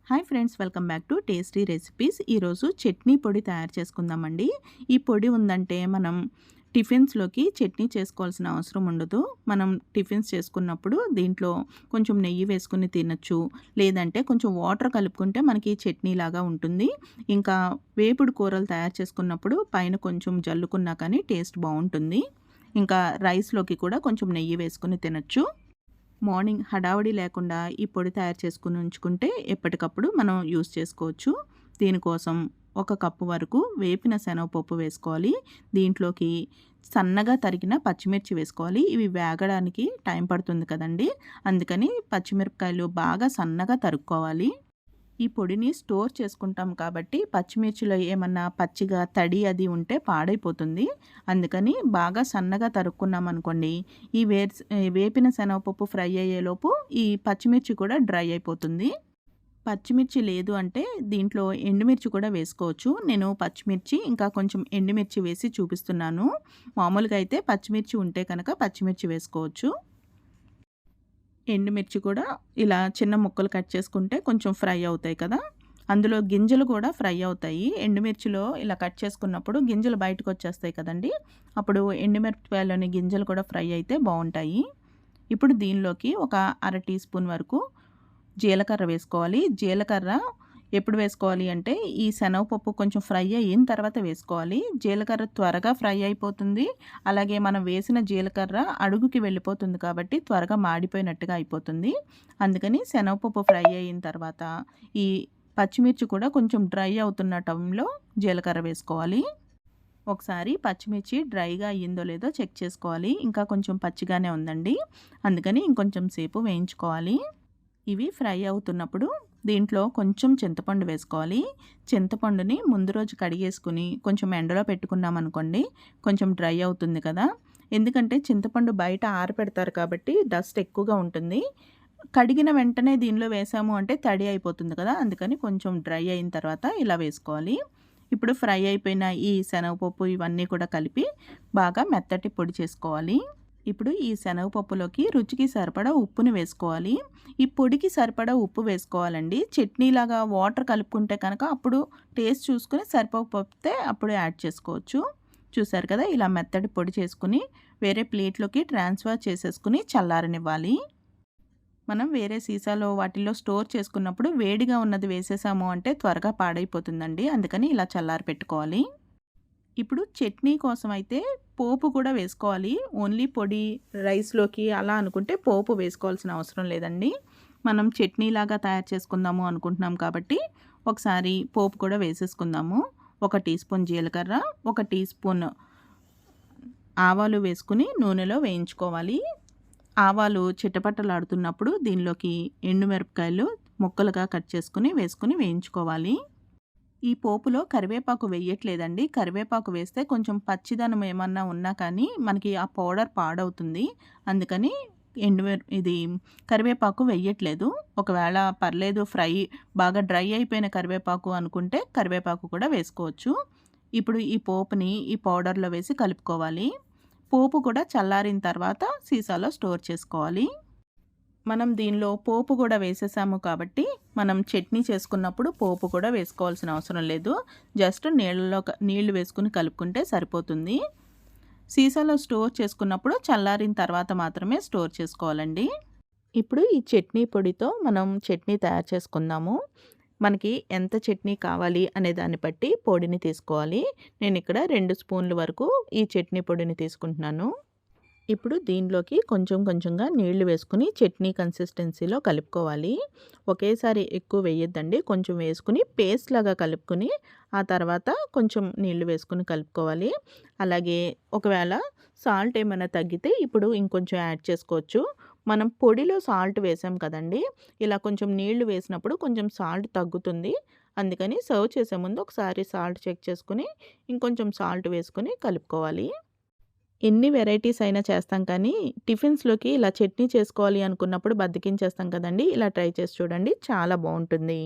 Hi friends, welcome back to tasty recipes. ఈరోజు చట్నీ పొడి తయారు చేసుకుందామండి. ఈ పొడి ఉందంటే మనం టిఫిన్స్లోకి చట్నీ చేసుకోవాల్సిన అవసరం ఉండదు. మనం టిఫిన్స్ చేసుకున్నప్పుడు దీంట్లో కొంచెం నెయ్యి వేసుకుని తినచ్చు, లేదంటే కొంచెం వాటర్ కలుపుకుంటే మనకి చట్నీ లాగా ఉంటుంది. ఇంకా వేపుడు కూరలు తయారు చేసుకున్నప్పుడు పైన కొంచెం జల్లుకున్నా కానీ టేస్ట్ బాగుంటుంది. ఇంకా రైస్లోకి కూడా కొంచెం నెయ్యి వేసుకుని తినచ్చు. మార్నింగ్ హడావుడి లేకుండా ఈ పొడి తయారు చేసుకుని ఉంచుకుంటే ఎప్పటికప్పుడు మనం యూస్ చేసుకోవచ్చు. దీనికోసం 1 కప్పు వరకు వేపిన శనగపప్పు వేసుకోవాలి. దీంట్లోకి సన్నగా తరిగిన పచ్చిమిర్చి వేసుకోవాలి. ఇవి వేగడానికి టైం పడుతుంది కదండి, అందుకని పచ్చిమిరపకాయలు బాగా సన్నగా తరుక్కోవాలి. ఈ పొడిని స్టోర్ చేసుకుంటాం కాబట్టి పచ్చిమిర్చిలో ఏమన్నా పచ్చిగా తడి అది ఉంటే పాడైపోతుంది. అందుకని బాగా సన్నగా తరుక్కున్నాం అనుకోండి, ఈ వేపిన శనగపప్పు ఫ్రై అయ్యేలోపు ఈ పచ్చిమిర్చి కూడా డ్రై అయిపోతుంది. పచ్చిమిర్చి లేదు అంటే దీంట్లో ఎండుమిర్చి కూడా వేసుకోవచ్చు. నేను పచ్చిమిర్చి ఇంకా కొంచెం ఎండుమిర్చి వేసి చూపిస్తున్నాను. మామూలుగా అయితే పచ్చిమిర్చి ఉంటే కనుక పచ్చిమిర్చి వేసుకోవచ్చు. ఎండుమిర్చి కూడా ఇలా చిన్న ముక్కలు కట్ చేసుకుంటే కొంచెం ఫ్రై అవుతాయి కదా, అందులో గింజలు కూడా ఫ్రై అవుతాయి. ఎండుమిర్చిలో ఇలా కట్ చేసుకున్నప్పుడు గింజలు బయటకు వచ్చేస్తాయి కదండి, అప్పుడు ఎండుమిరపకాయలోని గింజలు కూడా ఫ్రై అయితే బాగుంటాయి. ఇప్పుడు దీనిలోకి ఒక 1/2 టీ స్పూన్ వరకు జీలకర్ర వేసుకోవాలి. జీలకర్ర ఎప్పుడు వేసుకోవాలి అంటే ఈ శనగపప్పు కొంచెం ఫ్రై అయిన తర్వాత వేసుకోవాలి. జీలకర్ర త్వరగా ఫ్రై అయిపోతుంది, అలాగే మనం వేసిన జీలకర్ర అడుగుకి వెళ్ళిపోతుంది కాబట్టి త్వరగా మాడిపోయినట్టుగా అయిపోతుంది. అందుకని శనగపప్పు ఫ్రై అయిన తర్వాత ఈ పచ్చిమిర్చి కూడా కొంచెం డ్రై అవుతున్న టైంలో జీలకర్ర వేసుకోవాలి. ఒకసారి పచ్చిమిర్చి డ్రైగా అయ్యిందో లేదో చెక్ చేసుకోవాలి. ఇంకా కొంచెం పచ్చిగానే ఉందండి, అందుకని ఇంకొంచెం సేపు వేయించుకోవాలి. ఇవి ఫ్రై అవుతున్నప్పుడు దీంట్లో కొంచెం చింతపండు వేసుకోవాలి. చింతపండుని ముందు రోజు కడిగేసుకుని కొంచెం ఎండలో పెట్టుకున్నాం అనుకోండి, కొంచెం డ్రై అవుతుంది కదా. ఎందుకంటే చింతపండు బయట ఆరపెడతారు కాబట్టి డస్ట్ ఎక్కువగా ఉంటుంది. కడిగిన వెంటనే దీనిలో వేసాము అంటే తడి అయిపోతుంది కదా, అందుకని కొంచెం డ్రై అయిన తర్వాత ఇలా వేసుకోవాలి. ఇప్పుడు ఫ్రై అయిపోయిన ఈ శనగపప్పు ఇవన్నీ కూడా కలిపి బాగా మెత్తటి పొడి చేసుకోవాలి. ఇప్పుడు ఈ శనగపప్పులోకి రుచికి సరిపడా ఉప్పుని వేసుకోవాలి. ఈ పొడికి సరిపడా ఉప్పు వేసుకోవాలండి. చట్నీలాగా వాటర్ కలుపుకుంటే కనుక అప్పుడు టేస్ట్ చూసుకుని సరిపోకపోతే అప్పుడు యాడ్ చేసుకోవచ్చు. చూసారు కదా, ఇలా మెత్తటి పొడి చేసుకుని వేరే ప్లేట్లోకి ట్రాన్స్ఫర్ చేసేసుకుని చల్లారనివ్వాలి. మనం వేరే సీసాలో వాటిల్లో స్టోర్ చేసుకున్నప్పుడు వేడిగా ఉన్నది వేసేసాము అంటే త్వరగా పాడైపోతుందండి, అందుకని ఇలా చల్లారి పెట్టుకోవాలి. ఇప్పుడు చట్నీ కోసం అయితే పోపు కూడా వేసుకోవాలి. ఓన్లీ పొడి రైస్లోకి అలా అనుకుంటే పోపు వేసుకోవాల్సిన అవసరం లేదండి. మనం చట్నీలాగా తయారు చేసుకుందాము అనుకుంటున్నాం కాబట్టి ఒకసారి పోపు కూడా వేసేసుకుందాము. 1 టీ స్పూన్ జీలకర్ర, 1 టీ స్పూన్ ఆవాలు వేసుకుని నూనెలో వేయించుకోవాలి. ఆవాలు చిటపటలాడుతున్నప్పుడు దీనిలోకి ఎండుమిరపకాయలు ముక్కలుగా కట్ చేసుకుని వేసుకుని వేయించుకోవాలి. ఈ పోపులో కరివేపాకు వేయట్లేదండి. కరివేపాకు వేస్తే కొంచెం పచ్చిదనం ఏమన్నా ఉన్నా కానీ మనకి ఆ పౌడర్ పాడవుతుంది, అందుకని ఇది కరివేపాకు వేయట్లేదు. ఒకవేళ పర్లేదు ఫ్రై బాగా డ్రై అయిపోయిన కరివేపాకు అనుకుంటే కరివేపాకు కూడా వేసుకోవచ్చు. ఇప్పుడు ఈ పోపుని ఈ పౌడర్లో వేసి కలుపుకోవాలి. పోపు కూడా చల్లారిన తర్వాత సీసాలో స్టోర్ చేసుకోవాలి. మనం దీనిలో పోపు కూడా వేసేసాము కాబట్టి మనం చట్నీ చేసుకున్నప్పుడు పోపు కూడా వేసుకోవాల్సిన అవసరం లేదు. జస్ట్ నీళ్లు వేసుకుని కలుపుకుంటే సరిపోతుంది. సీసాలో స్టోర్ చేసుకున్నప్పుడు చల్లారిన తర్వాత మాత్రమే స్టోర్ చేసుకోవాలండి. ఇప్పుడు ఈ చట్నీ పొడితో మనం చట్నీ తయారు చేసుకుందాము. మనకి ఎంత చట్నీ కావాలి అనే దాన్ని బట్టి పొడిని తీసుకోవాలి. నేను ఇక్కడ 2 స్పూన్ల వరకు ఈ చట్నీ పొడిని తీసుకుంటున్నాను. ఇప్పుడు దీనిలోకి కొంచెం కొంచెంగా నీళ్లు వేసుకుని చట్నీ కన్సిస్టెన్సీలో కలుపుకోవాలి. ఒకేసారి ఎక్కువ వేయొద్దండి, కొంచెం వేసుకుని పేస్ట్ లాగా కలుపుకుని ఆ తర్వాత కొంచెం నీళ్లు వేసుకుని కలుపుకోవాలి. అలాగే ఒకవేళ సాల్ట్ ఏమైనా తగ్గితే ఇప్పుడు ఇంకొంచెం యాడ్ చేసుకోవచ్చు. మనం పొడిలో సాల్ట్ వేసాం కదండి, ఇలా కొంచెం నీళ్లు వేసినప్పుడు కొంచెం సాల్ట్ తగ్గుతుంది. అందుకని సర్వ్ చేసే ముందు ఒకసారి సాల్ట్ చెక్ చేసుకుని ఇంకొంచెం సాల్ట్ వేసుకుని కలుపుకోవాలి. ఎన్ని వెరైటీస్ అయినా చేస్తాం కానీ టిఫిన్స్లోకి ఇలా చట్నీ చేసుకోవాలి అనుకున్నప్పుడు బద్దకించేస్తాం కదండి. ఇలా ట్రై చేసి చూడండి, చాలా బాగుంటుంది.